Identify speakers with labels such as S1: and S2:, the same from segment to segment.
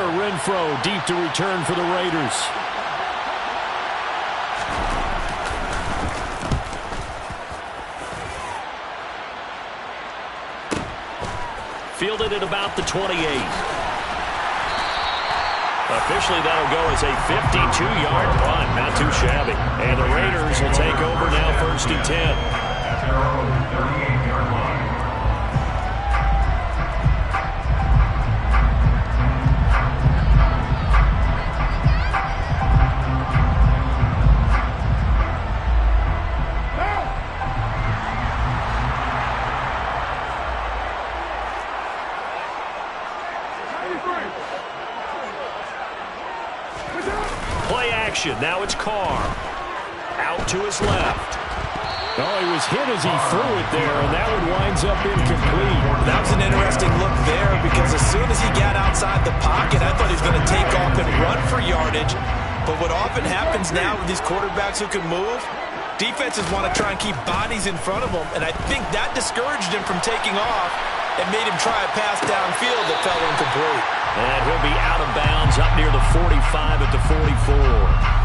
S1: Hunter Renfrow deep to return for the Raiders. Fielded at about the 28. Officially, that'll go as a 52-yard punt. Not too shabby. And the Raiders will take over now, 1st and 10. Now it's Carr. Out to his left. Oh, he was hit as he threw it there, and that one winds up incomplete.
S2: That was an interesting look there because as soon as he got outside the pocket, I thought he was going to take off and run for yardage. But what often happens now with these quarterbacks who can move, defenses want to try and keep bodies in front of them, and I think that discouraged him from taking off and made him try a pass downfield that fell incomplete.
S1: And he'll be out of bounds up near the 45 at the 44.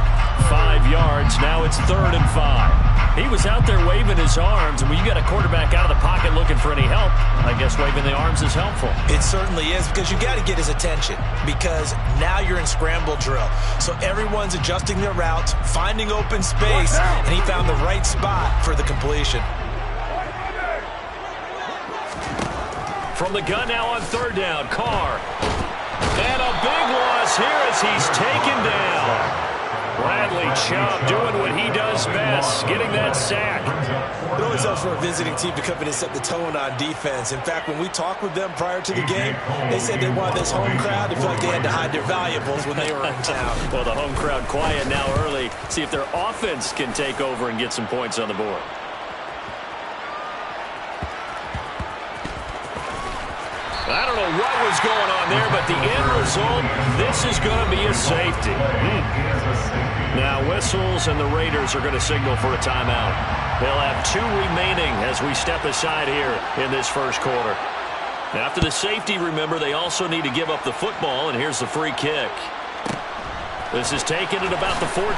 S1: 5 yards. Now it's 3rd and 5. He was out there waving his arms, and when you got a quarterback out of the pocket looking for any help, I guess waving the arms is helpful.
S2: It certainly is, because you got to get his attention, because now you're in scramble drill. So everyone's adjusting their routes, finding open space, and he found the right spot for the completion.
S1: From the gun now on 3rd down, Carr. And a big loss here as he's taken down. Bradley Chubb doing what he does best, getting that sack.
S2: It always helps for a visiting team to come in and set the tone on defense. In fact, when we talked with them prior to the game, they said they wanted this home crowd to feel like they had to hide their valuables when they were in town.
S1: Well, the home crowd quiet now early. See if their offense can take over and get some points on the board. I don't know what was going on there, but the end result, this is going to be a safety. Now whistles, and the Raiders are going to signal for a timeout. They'll have 2 remaining as we step aside here in this first quarter. After the safety, remember, they also need to give up the football, and here's the free kick. This is taken at about the 14.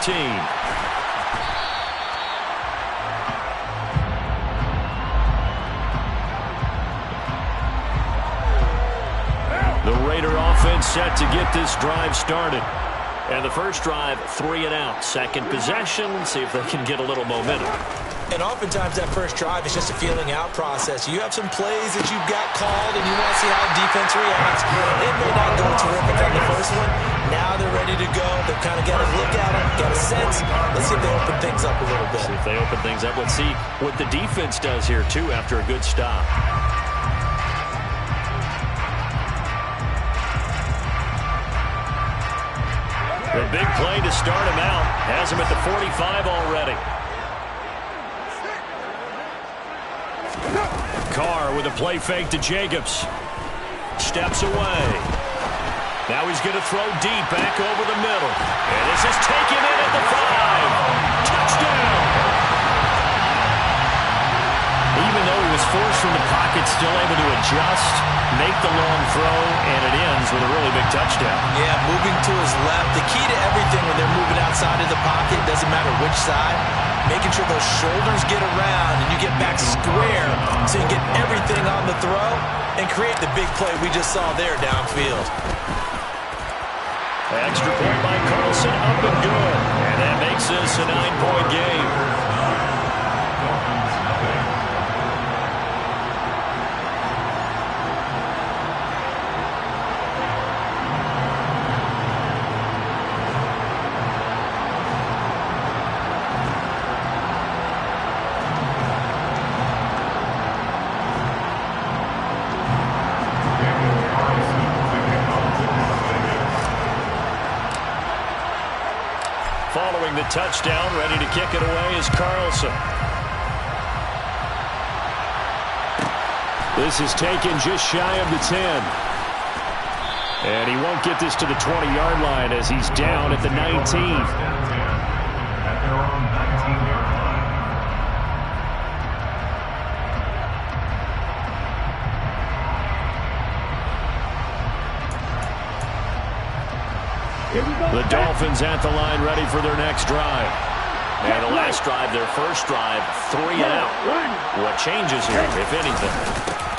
S1: The Raider offense set to get this drive started. And the first drive, 3 and out. Second possession, see if they can get a little momentum.
S2: And oftentimes that first drive is just a feeling out process. You have some plays that you've got called and you want to see how the defense reacts. It may not go terrific on the first one. Now they're ready to go. They've kind of got a look at it, got a sense. Let's see if they open things up a little bit.
S1: See if they open things up. Let's see what the defense does here, too, after a good stop. The big play to start him out. Has him at the 45 already. Carr with a play fake to Jacobs. Steps away. Now he's going to throw deep back over the middle. And this is taken in at the 5. Touchdown! Even though he was forced from the pocket, still able to adjust, make the long throw, and it ends with a really big touchdown.
S2: Yeah, moving to his left. The key to everything when they're moving outside of the pocket, doesn't matter which side, making sure those shoulders get around and you get back square so you get everything on the throw and create the big play we just saw there downfield.
S1: Extra point by Carlson, up and good. And that makes this a 9-point game. Following the touchdown, ready to kick it away is Carlson. This is taken just shy of the 10. And he won't get this to the 20-yard line as he's down at the 19. The Dolphins at the line ready for their next drive. And the last drive, their first drive, 3 and out. What changes here, if anything?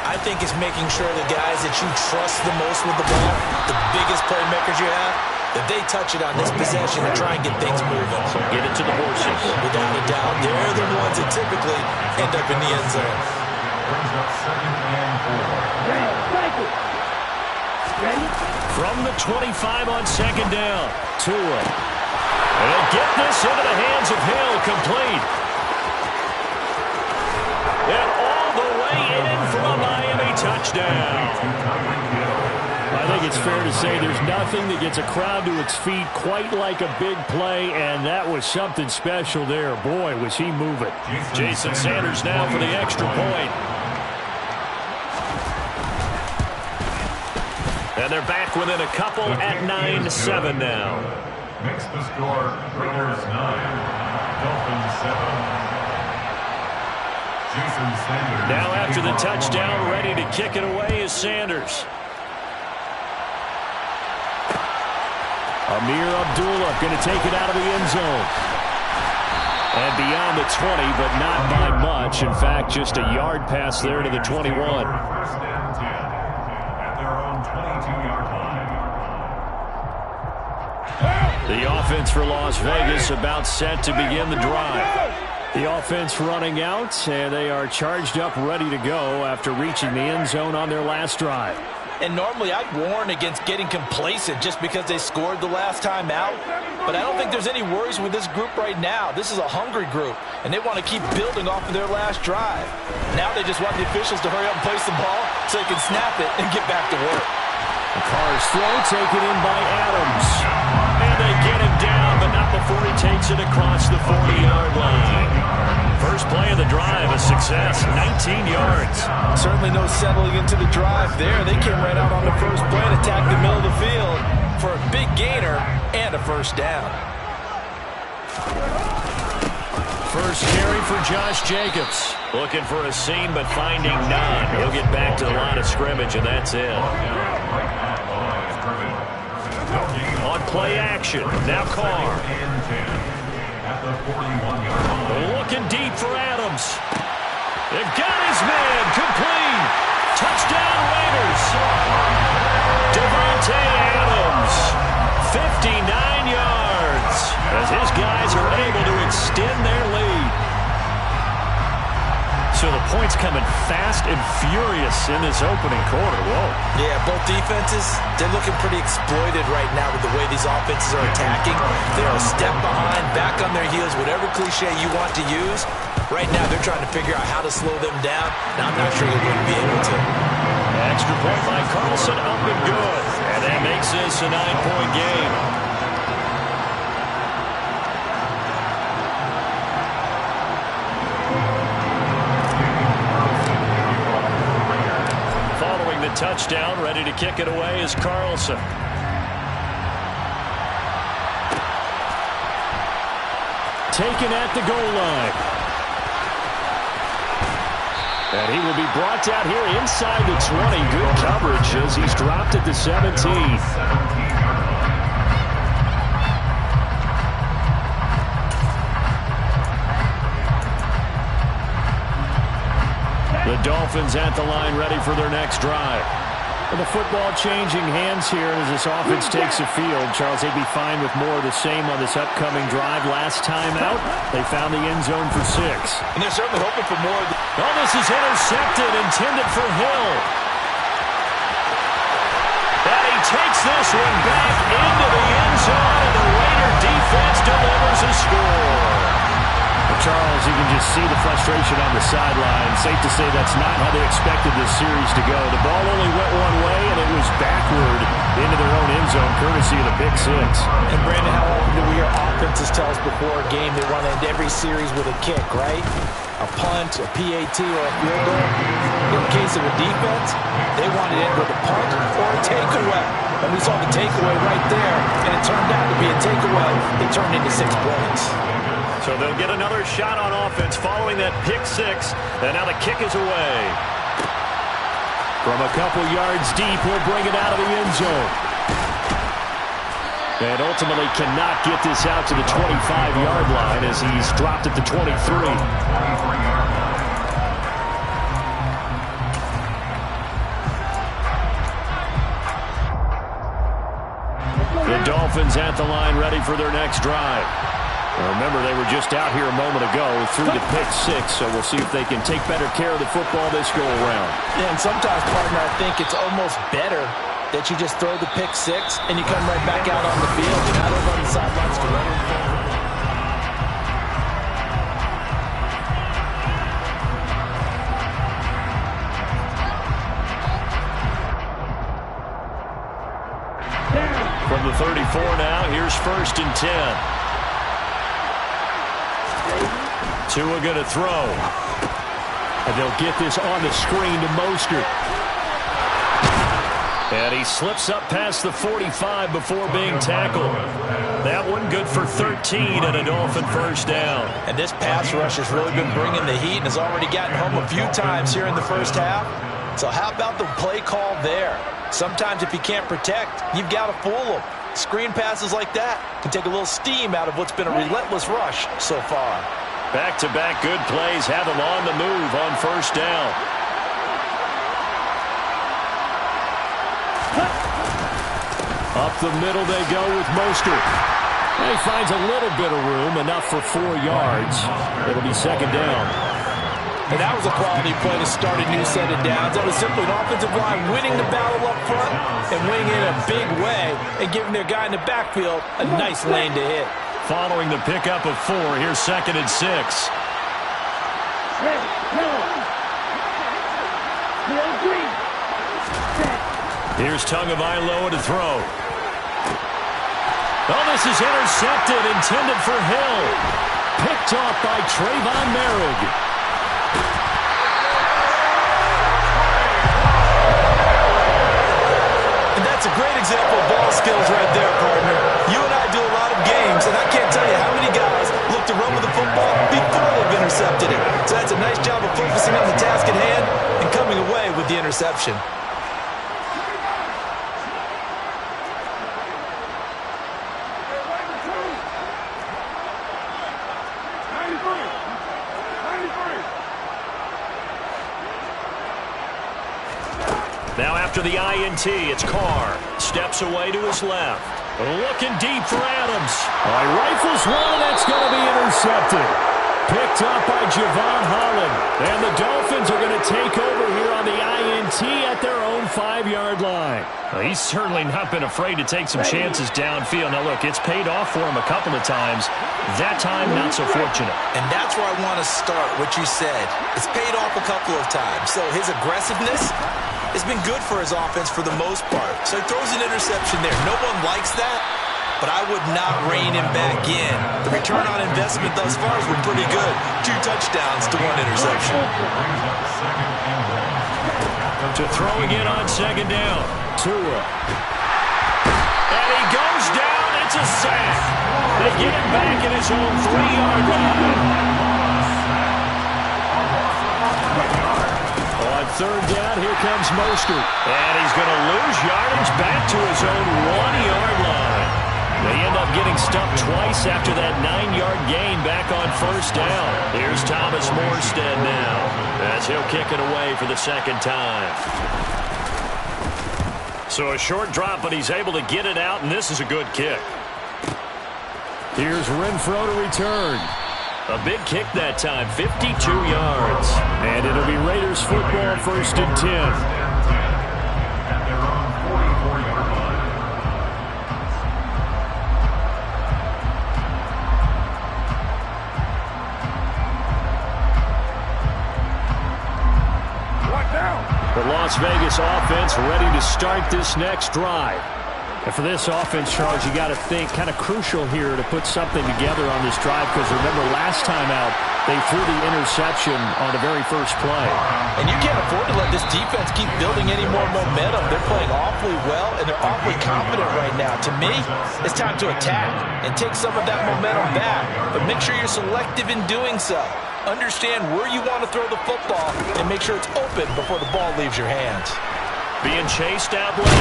S2: I think it's making sure the guys that you trust the most with the ball, the biggest playmakers you have, that they touch it on this possession and try and get things moving.
S1: So get it to the horses.
S2: Without a doubt. They're the ones that typically end up in the end zone.
S1: From the 25 on second down, Tua. And get this into the hands of Hill, complete. And all the way in for a Miami touchdown. I think it's fair to say there's nothing that gets a crowd to its feet quite like a big play, and that was something special there. Boy, was he moving. Jason Sanders now for the extra point. And they're back within a couple at 9-7 now.
S3: Makes the score Raiders 9, Dolphins 7. Jason Sanders.
S1: Now after the touchdown, ready to kick it away is Sanders. Amir Abdullah going to take it out of the end zone. And beyond the 20, but not by much. In fact, just a yard pass there to the 21.
S3: First and 10 at their own 22-yard line.
S1: The offense for Las Vegas about set to begin the drive. The offense running out, and they are charged up, ready to go after reaching the end zone on their last drive.
S2: And normally I'd warn against getting complacent just because they scored the last time out. But I don't think there's any worries with this group right now. This is a hungry group, and they want to keep building off of their last drive. Now they just want the officials to hurry up and place the ball so they can snap it and get back to work.
S1: The Carr's throw taken in by Adams. And they get him down, but not before he takes it across the 40-yard line. First play of the drive, a success, 19 yards.
S2: Certainly no settling into the drive there. They came right out on the first play and attacked the middle of the field for a big gainer and a first down.
S1: First carry for Josh Jacobs. Looking for a seam, but finding none. He'll get back to the line of scrimmage, and that's it. On play action, now Carr. Looking deep for Adams. It got his man, complete. Touchdown Raiders. Devontae Adams, 59 yards, as his guys are able to extend their lead. So the points coming fast and furious in this opening quarter. Whoa.
S2: Yeah, both defenses, they're looking pretty exploited right now with the way these offenses are attacking. They're a step behind, back on their heels, whatever cliche you want to use. Right now, they're trying to figure out how to slow them down, and I'm not sure they're going to be able to.
S1: Extra point by Carlson, up and good. And that makes this a 9-point game. Following the touchdown, ready to kick it away is Carlson. Taken at the goal line. And he will be brought down here inside the 20. Good coverage as he's dropped at the 17. The Dolphins at the line ready for their next drive. And the football changing hands here as this offense takes the field. Charles, they'd be fine with more of the same on this upcoming drive. Last time out, they found the end zone for 6.
S2: And they're certainly hoping for more.
S1: Oh, this is intercepted, intended for Hill. And he takes this one back into the end zone, and the Raider defense delivers a score. Charles, you can just see the frustration on the sideline. Safe to say that's not how they expected this series to go. The ball only went one way, and it was backward into their own end zone, courtesy of the pick 6.
S2: And, Brandon, how often do we hear offenses tell us before a game they want to end every series with a kick, right? A punt, a PAT, or a field goal. In the case of a defense, they want to end with a punt or a takeaway. And we saw the takeaway right there, and it turned out to be a takeaway that turned into 6 points.
S1: So they'll get another shot on offense following that pick 6. And now the kick is away. From a couple yards deep, he'll bring it out of the end zone. And ultimately cannot get this out to the 25-yard line as he's dropped at the 23. The Dolphins at the line ready for their next drive. Now remember, they were just out here a moment ago through the pick six, so we'll see if they can take better care of the football this go-around.
S2: Yeah, and sometimes, partner, I think it's almost better that you just throw the pick six and you come right back out on the field. You're not over on the sidelines to run it.
S1: From the 34 now, here's 1st and 10. Tua going to throw. And they'll get this on the screen to Mostert. And he slips up past the 45 before being tackled. That one good for 13 and a Dolphin first down.
S2: And this pass rush has really been bringing the heat and has already gotten home a few times here in the first half. So how about the play call there? Sometimes if you can't protect, you've got to fool them. Screen passes like that can take a little steam out of what's been a relentless rush so far.
S1: Back-to-back good plays have him on the move on first down. Up the middle they go with Mostert. He finds a little bit of room, enough for 4 yards. It'll be 2nd down.
S2: And that was a quality play to start a new set of downs. That was simply an offensive line winning the battle up front and winning it in a big way and giving their guy in the backfield a nice lane to hit.
S1: Following the pickup of 4, here's 2nd and 6. Here's Tagovailoa to throw. Oh, this is intercepted, intended for Hill. Picked off by Trayvon Merrick.
S2: And that's a great example of ball skills right there, partner. You and I do a lot of games, and I can't tell you how many guys look to run with the football before they've intercepted it. So that's a nice job of focusing on the task at hand and coming away with the interception.
S1: Now after the INT, it's Carr. Steps away to his left. Looking deep for Adams. He rifles one, and that's going to be intercepted. Picked up by Javon Holland. And the Dolphins are going to take over here on the INT at their own 5-yard line. Well, he's certainly not been afraid to take some chances downfield. Now, look, it's paid off for him a couple of times. That time, not so fortunate.
S2: And that's where I want to start, what you said. It's paid off a couple of times. So his aggressiveness has been good for his offense for the most part. So he throws an interception there. No one likes that, but I would not rein him back in. The return on investment thus far has been pretty good. 2 touchdowns to 1 interception.
S1: To throw again on 2nd down. Tua. And he goes down. It's a sack. They get him back in his own 3-yard line. On 3rd down, here comes Mostert. And he's going to lose yardage back to his own 1-yard line. They end up getting stuffed twice after that 9-yard gain back on 1st down. Here's Thomas Morstead now as he'll kick it away for the 2nd time. So a short drop, but he's able to get it out, and this is a good kick. Here's Renfro to return. A big kick that time, 52 yards. And it'll be Raiders football, 1st and 10.
S3: At their own 44-yard line.
S1: The Las Vegas offense ready to start this next drive. And for this offense, Charles, you got to think kind of crucial here to put something together on this drive, because remember last time out they threw the interception on the very first play.
S2: And you can't afford to let this defense keep building any more momentum. They're playing awfully well, and they're awfully confident right now. To me, it's time to attack and take some of that momentum back. But make sure you're selective in doing so. Understand where you want to throw the football and make sure it's open before the ball leaves your hands.
S1: Being chased out left.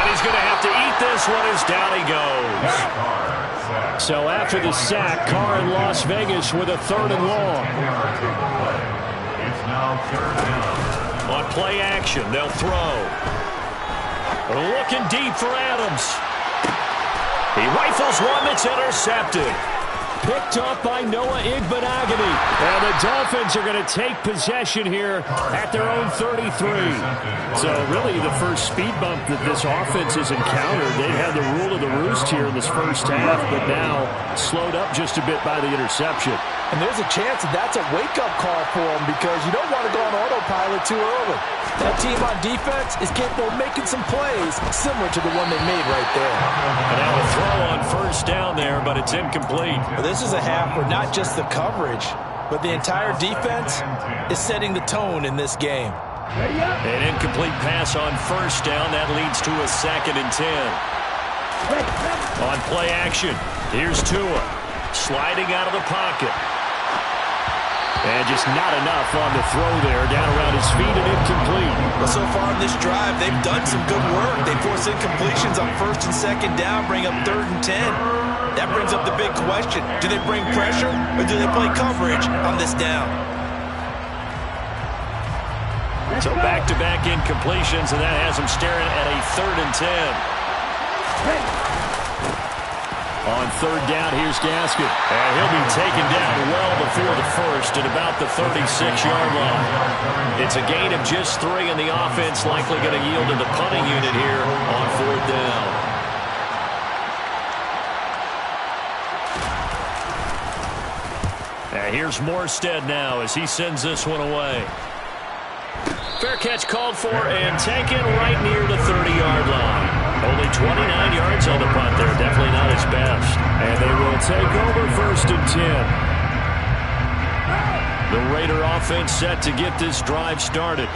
S1: And he's he's going to have to eat this one as down he goes. So after the sack, Carr in Las Vegas with a 3rd and long.
S3: It's now 3rd down.
S1: On play action, they'll throw. Looking deep for Adams. He rifles one that's intercepted. Picked up by Noah Igbenogany. And the Dolphins are going to take possession here at their own 33. So really the first speed bump that this offense has encountered. They've had the rule of the roost here in this first half, but now slowed up just a bit by the interception.
S2: And there's a chance that that's a wake-up call for them because you don't want to go on autopilot too early. That team on defense is capable of making some plays similar to the one they made right there.
S1: And now a throw on 1st down there, but it's incomplete.
S2: Well, this is a half where not just the coverage, but the entire defense is setting the tone in this game.
S1: An incomplete pass on 1st down. That leads to a 2nd and 10. On play action, here's Tua. Sliding out of the pocket. And just not enough on the throw there. Down around his feet and incomplete.
S2: Well, so far in this drive, they've done some good work. They force incompletions on 1st and 2nd down, bring up 3rd and 10. That brings up the big question. Do they bring pressure or do they play coverage on this down?
S1: So back-to-back incompletions, and that has them staring at a 3rd and 10. On 3rd down, here's Gaskin. And he'll be taken down well before the 1st at about the 36-yard line. It's a gain of just 3, and the offense likely going to yield to the punting unit here on 4th down. And here's Morstead now as he sends this one away. Fair catch called for and taken right near the 30-yard line. Only 29 yards on the punt there. Definitely not his best. And they will take over 1st and 10. The Raider offense set to get this drive started.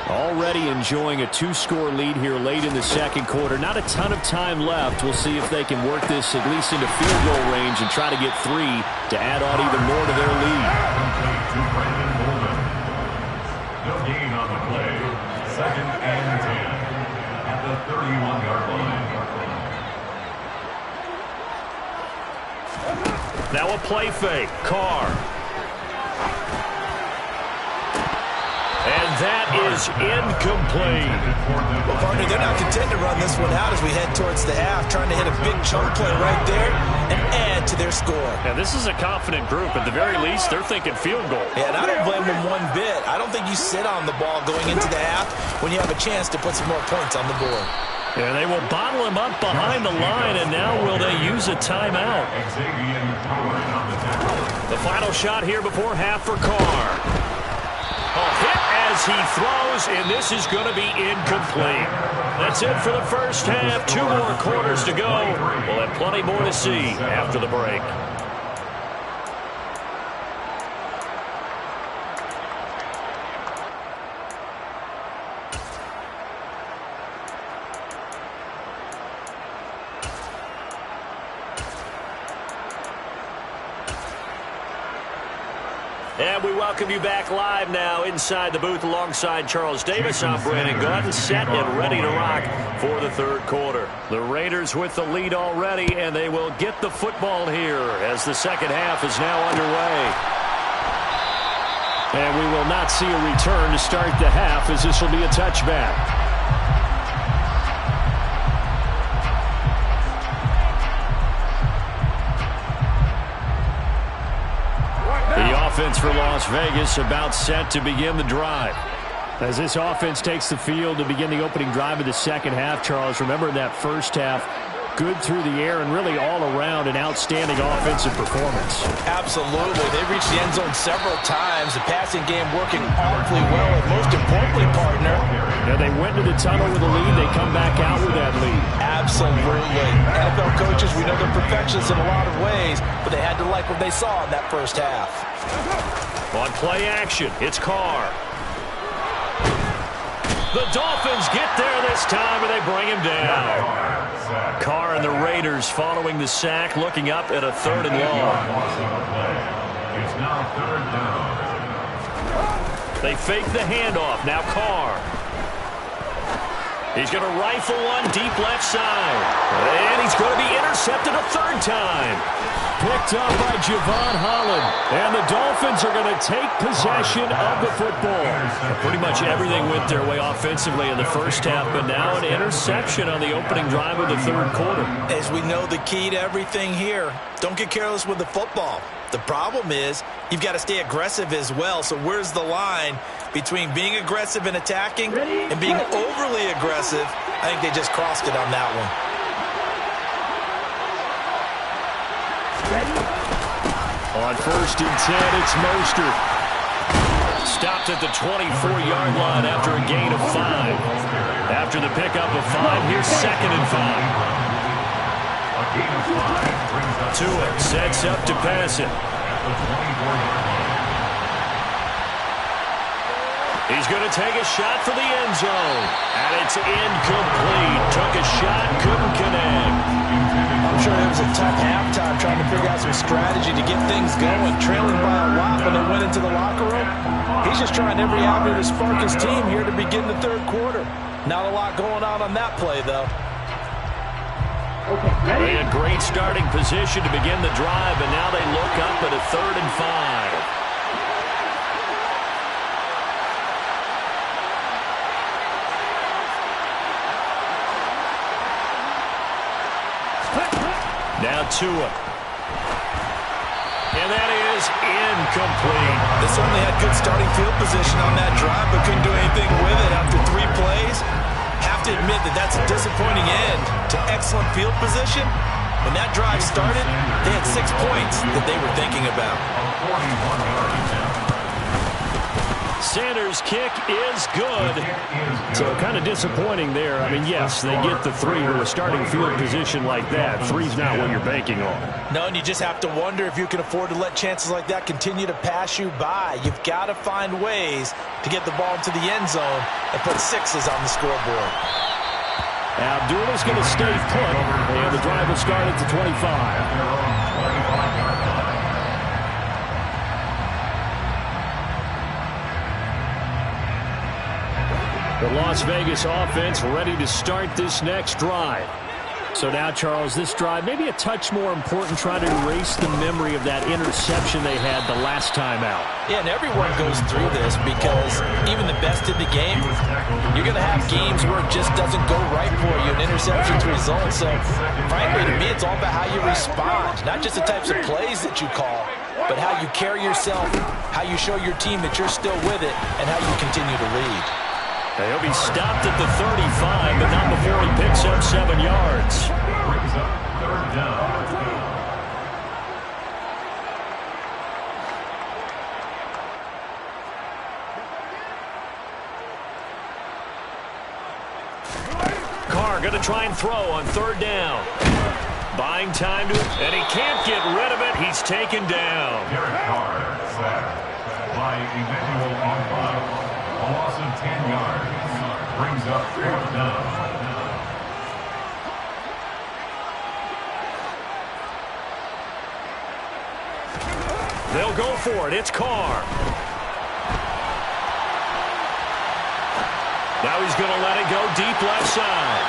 S1: Already enjoying a 2-score lead here late in the 2nd quarter. Not a ton of time left. We'll see if they can work this at least into field goal range and try to get 3 to add on even more to their lead.
S3: No gain on the play. 2nd and 10 at the 31-yard line.
S1: Now a play fake. Carr. And that is incomplete.
S2: Well, partner, they're not content to run this one out as we head towards the half, trying to hit a big chunk play right there and add to their score.
S1: Now, this is a confident group. At the very least, they're thinking field goal.
S2: Yeah, and I don't blame them one bit. I don't think you sit on the ball going into the half when you have a chance to put some more points on the board.
S1: Yeah, they will bottle him up behind the line, and now will they use a timeout? The final shot here before half for Carr. A hit as he throws, and this is going to be incomplete. That's it for the first half. 2 more quarters to go. We'll have plenty more to see after the break. And we welcome you back live now inside the booth alongside Charles Davis. I'm Brandon Gordon, set and ready to rock for the 3rd quarter. The Raiders with the lead already, and they will get the football here as the 2nd half is now underway. And we will not see a return to start the half as this will be a touchback. Offense for Las Vegas about set to begin the drive. As this offense takes the field to begin the opening drive of the 2nd half, Charles, remember that first half, good through the air and really all around an outstanding offensive performance.
S2: Absolutely. They reached the end zone several times. The passing game working awfully well, and most importantly, partner,
S1: now they went to the tunnel with a lead. They come back out with that lead.
S2: Absolutely. NFL coaches, we know they're perfectionists in a lot of ways, but they had to like what they saw in that first half.
S1: On play action, it's Carr. The Dolphins get there this time, and they bring him down. Carr and the Raiders following the sack, looking up at a 3rd and long.
S3: It's now 3rd down.
S1: They fake the handoff. Now Carr. He's going to rifle one deep left side. And he's going to be intercepted a third time. Picked up by Javon Holland. And the Dolphins are going to take possession of the football. Pretty much everything went their way offensively in the first half, but now an interception on the opening drive of the third quarter.
S2: As we know, the key to everything here, don't get careless with the football. The problem is you've got to stay aggressive as well. So where's the line between being aggressive and attacking and being overly aggressive? I think they just crossed it on that one.
S1: On 1st and 10, it's Mostert. Stopped at the 24-yard line after a gain of 5. After the pickup of 5, here's 2nd and 5. Tua sets up to pass it. He's going to take a shot for the end zone. And it's incomplete. Took a shot, couldn't connect.
S2: I'm sure it was a tough halftime trying to figure out some strategy to get things going. Trailing by a lot when they went into the locker room. He's just trying every avenue to spark his team here to begin the third quarter. Not a lot going on that play, though.
S1: They had great starting position to begin the drive, and now they look up at a 3rd and 5. Now Tua. And that is incomplete.
S2: They certainly had good starting field position on that drive, but couldn't do anything with it after 3 plays. Have to admit that that's a disappointing end to excellent field position. When that drive started, they had 6 points that they were thinking about.
S1: Sanders' kick is good. So kind of disappointing there. I mean, yes, they get the 3 to a starting field position like that. 3's not what you're banking on.
S2: No, and you just have to wonder if you can afford to let chances like that continue to pass you by. You've got to find ways to get the ball into the end zone and put 6s on the scoreboard.
S1: Abdullah's going to stay put, and the drive will start at the 25. The Las Vegas offense ready to start this next drive. So now, Charles, this drive maybe a touch more important, trying to erase the memory of that interception they had the last time out.
S2: Yeah, and everyone goes through this because even the best in the game, you're going to have games where it just doesn't go right for you, and interceptions result. So, frankly, to me, it's all about how you respond, not just the types of plays that you call, but how you carry yourself, how you show your team that you're still with it, and how you continue to lead.
S1: He'll be stopped at the 35, but not before he picks up 7 yards.
S3: Brings up 3rd down.
S1: Carr going to try and throw on 3rd down. Buying time to it, and he can't get rid of it. He's taken down.
S3: Derek Carr sacked by Emmanuel Ogbah. A loss of 10 yards. Brings up 4th down.
S1: They'll go for it. It's Carr. Now he's going to let it go deep left side.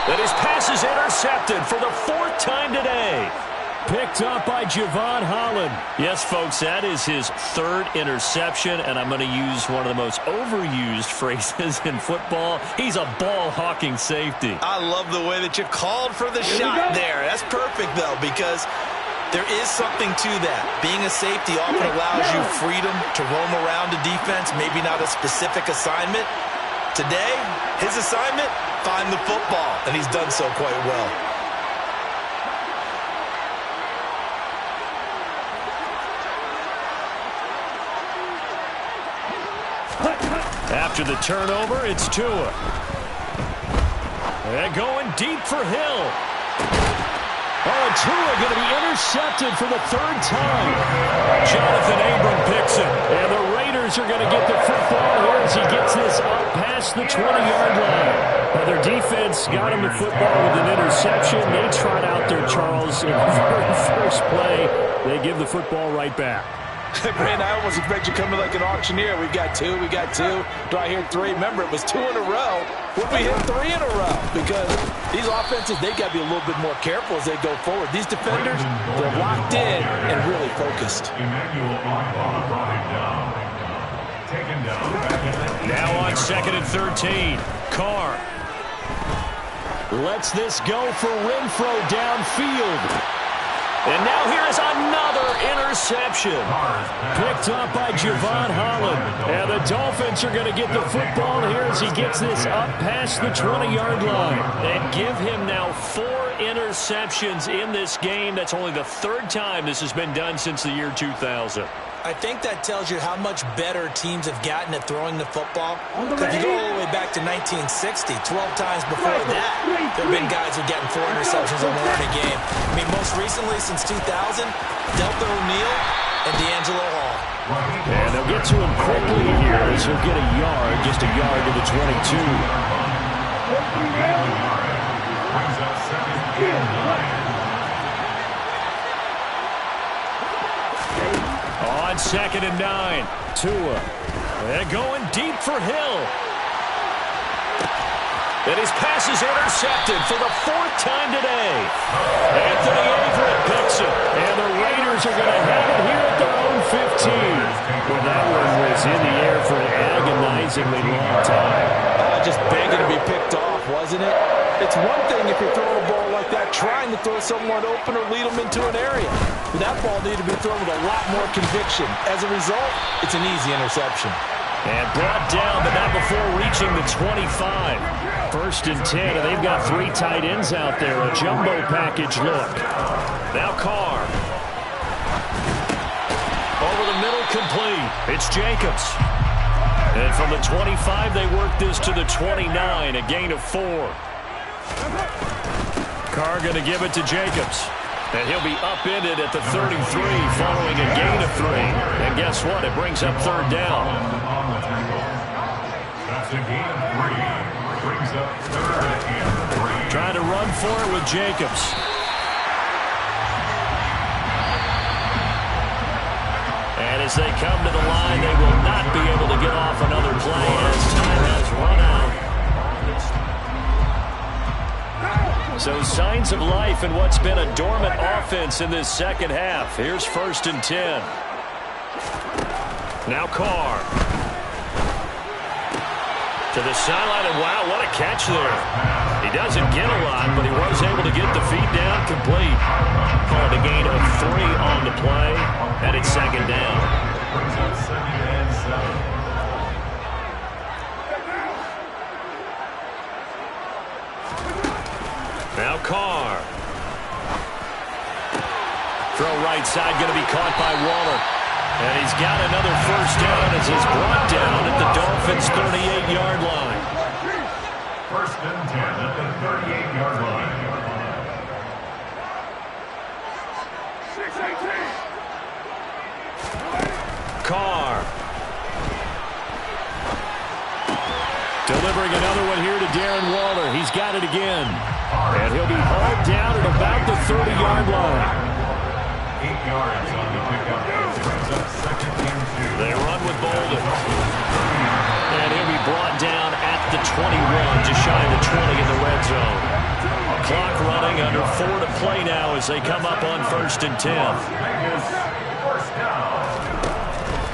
S1: And his pass is intercepted for the 4th time today. Picked up by Javon Holland. Yes, folks, that is his 3rd interception, and I'm going to use one of the most overused phrases in football. He's a ball-hawking safety.
S2: I love the way that you called for the shot there. That's perfect, though, because there is something to that. Being a safety often allows you freedom to roam around a defense, maybe not a specific assignment. Today, his assignment, find the football, and he's done so quite well.
S1: After the turnover, it's Tua. And going deep for Hill. Oh, and Tua going to be intercepted for the 3rd time. Jonathan Abram picks it. And the Raiders are going to get the football here as he gets this up past the 20-yard line. Now, their defense got him the football with an interception. They tried out there, Charles, in the very first play. They give the football right back.
S2: Brandon, I almost expect you coming like an auctioneer. We got two. Do I hear three? Remember, it was 2 in a row. Would we hit 3 in a row? Because these offenses, they got to be a little bit more careful as they go forward. These defenders, they're locked in and really focused.
S1: Now on 2nd and 13, Carr lets this go for Renfro downfield. And now here is another interception. Picked up by Javon Holland. And the Dolphins are going to get the football here as he gets this up past the 20-yard line. And give him now 4 interceptions in this game. That's only the 3rd time this has been done since the year 2000.
S2: I think that tells you how much better teams have gotten at throwing the football. If you go all the way back to 1960, 12 times before that, there have been guys who've gotten 4 interceptions or more in a game. I mean, most recently since 2000, Delta O'Neal and D'Angelo Hall.
S1: And they'll get to him quickly here as he'll get a yard, just a yard to the 22.
S3: Brings up 2nd and 9.
S1: On 2nd and 9, Tua. They're going deep for Hill. And his pass is intercepted for the 4th time today. Anthony Averett picks it. And the Raiders are going to have it here at their own 15. Well, that one was in the air for an agonizingly long time.
S2: Just begging to be picked off, wasn't it? It's one thing if you're throwing a ball like that, trying to throw someone open or lead them into an area. But that ball needed to be thrown with a lot more conviction. As a result, it's an easy interception.
S1: And brought down, but not before reaching the 25. 1st and 10, and they've got 3 tight ends out there. A jumbo package look. Now Carr. Over the middle, complete. It's Jacobs. And from the 25, they work this to the 29, a gain of 4. Carr going to give it to Jacobs. And he'll be upended at the 33 following a gain of 3. And guess what? It brings up 3rd down.
S3: That's a gain of 3. Brings up 3rd and 3.
S1: Trying to run for it with Jacobs. And as they come to the line, they will not be able to get off another play as time has run out. So signs of life in what's been a dormant offense in this 2nd half. Here's 1st and 10. Now Carr. To the sideline, and wow, what a catch there. He doesn't get a lot, but he was able to get the feet down complete. Called a gain of 3 on the play, and it's 2nd down.
S3: Brings up 2nd and 7.
S1: Now Carr. Throw right side, going to be caught by Waller. And he's got another 1st down as he's brought down at the Dolphins' 38-yard line.
S3: 1st and 10 at the 38-yard line.
S1: 6-18. Carr. Delivering another one here to Darren Waller. He's got it again. And he'll be hauled down at about the 30-yard line.
S3: 8 yards on the pickup. Brings up 2nd and 2.
S1: They run with Bolden. And he'll be brought down at the 21, just shy of the 20 in the red zone. Clock running, under 4 to play now as they come up on 1st and 10.
S3: First down.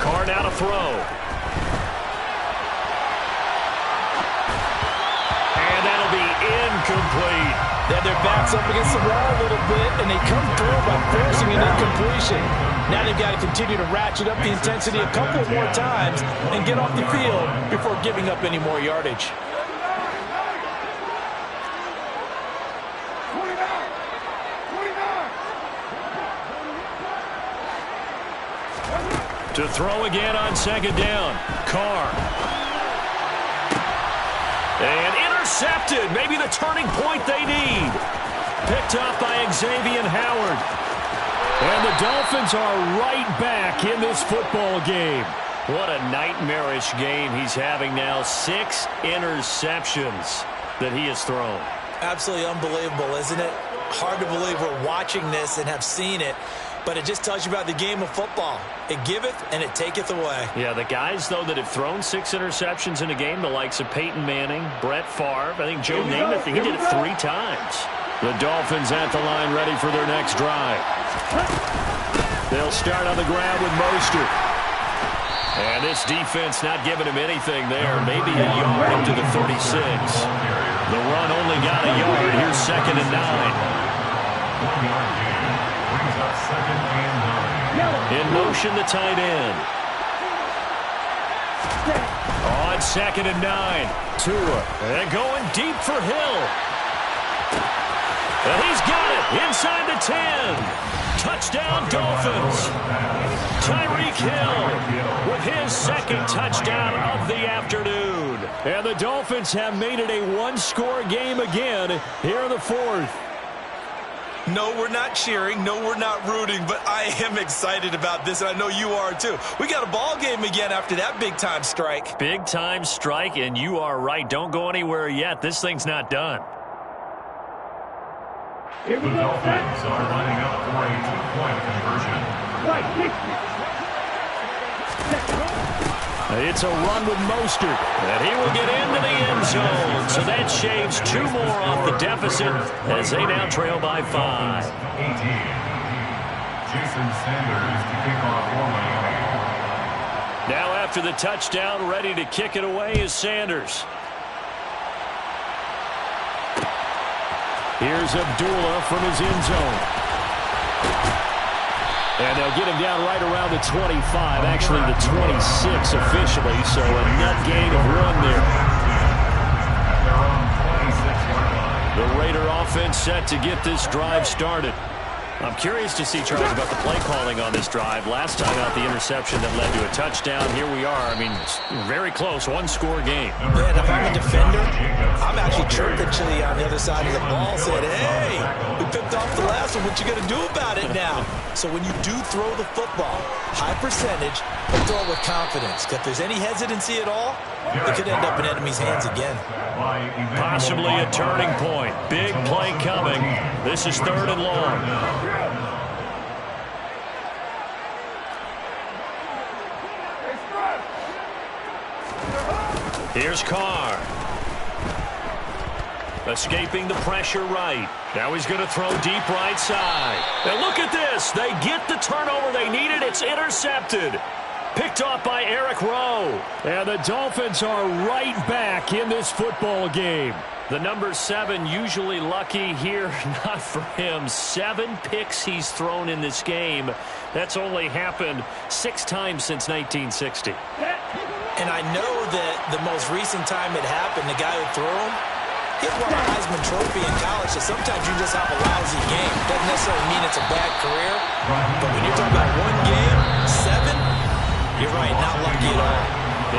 S1: Carr now to throw. And that'll be incomplete.
S2: They have their backs up against the wall a little bit, and they come through by forcing an incompletion. Now they've got to continue to ratchet up the intensity a couple more times and get off the field before giving up any more yardage.
S1: To throw again on 2nd down. Carr. And intercepted. Maybe the turning point they need. Picked up by Xavier Howard. And the Dolphins are right back in this football game. What a nightmarish game he's having now. 6 interceptions that he has thrown.
S2: Absolutely unbelievable, isn't it? Hard to believe we're watching this and have seen it. But it just tells you about the game of football. It giveth and it taketh away.
S1: Yeah, the guys, though, that have thrown 6 interceptions in a game, the likes of Peyton Manning, Brett Favre, I think Joe Namath, he did it 3 times. The Dolphins at the line ready for their next drive. They'll start on the ground with Mostert. And this defense not giving him anything there. Maybe a yard up to the 36. The run only got a yard. Here's 2nd and 9.
S3: 1-yard gain. Brings up 2nd and 9.
S1: In motion, the tight end. On 2nd and 9. Tua. And going deep for Hill. And he's got it inside the 10. Touchdown, Dolphins. Tyreek Hill with his 2nd touchdown of the afternoon. And the Dolphins have made it a 1-score game again here in the 4th.
S2: No, we're not cheering. No, we're not rooting. But I am excited about this, and I know you are too. We got a ball game again after that big-time strike.
S1: Big-time strike, and you are right. Don't go anywhere yet. This thing's not done.
S3: The Dolphins are lining up for a 2-point conversion.
S1: It's a run with Mostert, and he will get into the end zone. So that shaves 2 more off the deficit as they now trail by 5.
S3: 18. Jason Sanders to kick off for Miami.
S1: Now after the touchdown, ready to kick it away is Sanders. Here's Abdullah from his end zone. And they'll get him down right around the 25, actually the 26 officially, so a net gain of 1 there. The Raider offense set to get this drive started. I'm curious to see, Charles, about the play calling on this drive. Last time out, the interception that led to a touchdown. Here we are. I mean, very close, 1-score game.
S2: Yeah, and if I'm a defender, I'm actually chirping to you on the other side of the ball, saying, hey, we picked off the last one. What you going to do about it now? So when you do throw the football, high percentage, but throw it with confidence. If there's any hesitancy at all, it could end up in enemy's hands again.
S1: Possibly a turning point. Big play coming. This is 3rd and long. Here's Carr. Escaping the pressure right. Now he's going to throw deep right side. And look at this. They get the turnover they needed. It's intercepted. Picked off by Eric Rowe. And the Dolphins are right back in this football game. The number 7 usually lucky here. Not for him. 7 picks he's thrown in this game. That's only happened 6 times since 1960.
S2: And I know that the most recent time it happened, the guy who threw him, he won a Heisman Trophy in college, so sometimes you just have a lousy game. Doesn't necessarily mean it's a bad career, but when you're talking about 1 game, 7, you're right, not lucky at all.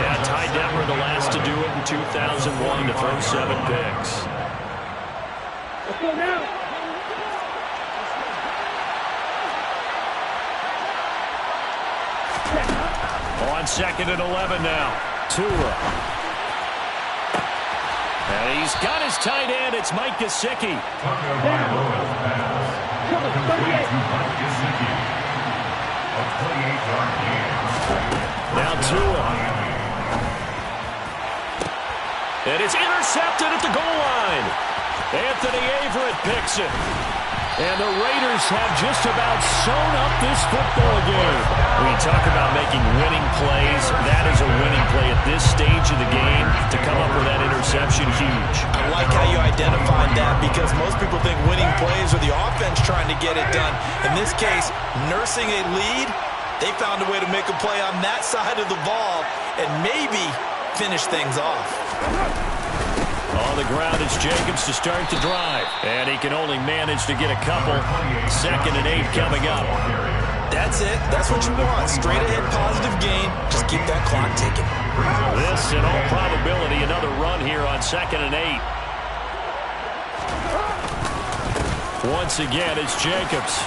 S1: Yeah, Ty Detmer the last to do it in 2001 to throw 7 picks.
S4: Let's go now.
S1: On 2nd and 11 now. Tua. And he's got his tight end. It's Mike Gesicki. Now Tua. And it's intercepted at the goal line. Anthony Averett picks it. And the Raiders have just about sewn up this football game. When you talk about making winning plays, that is a winning play at this stage of the game. To come up with that interception, huge.
S2: I like how you identified that because most people think winning plays are the offense trying to get it done. In this case, nursing a lead, they found a way to make a play on that side of the ball and maybe finish things off.
S1: On the ground, it's Jacobs to start the drive. And he can only manage to get a couple. 2nd and 8 coming up.
S2: That's it. That's what you want. Straight ahead positive gain. Just keep that clock ticking.
S1: This, in all probability, another run here on 2nd and 8. Once again, it's Jacobs.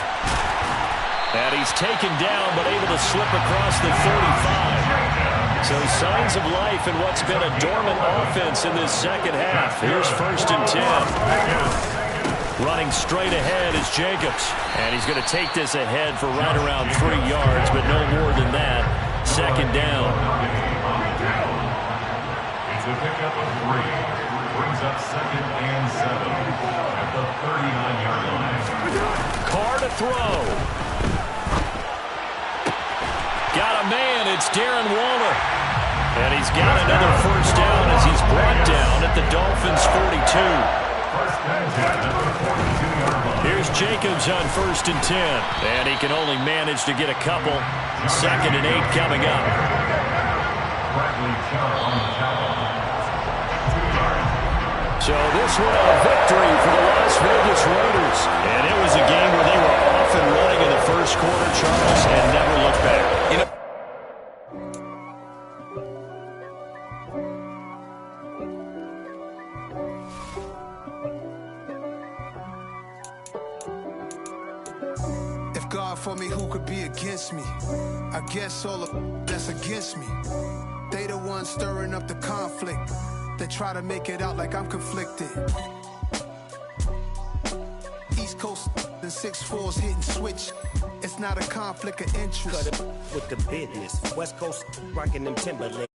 S1: And he's taken down, but able to slip across the 35. So signs of life in what's been a dormant offense in this second half. Here's 1st and 10. Running straight ahead is Jacobs. And he's going to take this ahead for right around 3 yards, but no more than that. Second down.
S3: It's a pickup of 3. Brings up 2nd and 7 at the 39-yard line.
S1: Carr to throw. Got a man. It's Darren Waller. And he's got another first down as he's brought down at the Dolphins' 42.
S3: First and 10 at the 42-yard line.
S1: Here's Jacobs on 1st and 10. And he can only manage to get a couple. 2nd and 8 coming up.
S3: Bradley Chubb on the tackle. 2 yards.
S1: So this one a victory for the Las Vegas Raiders. And it was a game where they were off and running in the first quarter, Charles, and never looked back.
S5: For me, who could be against me? I guess all of that's against me. They the ones stirring up the conflict. They try to make it out like I'm conflicted. East Coast and 6'4s hitting switch. It's not a conflict of interest.
S6: Cut it with the business. West Coast rocking them Timberland.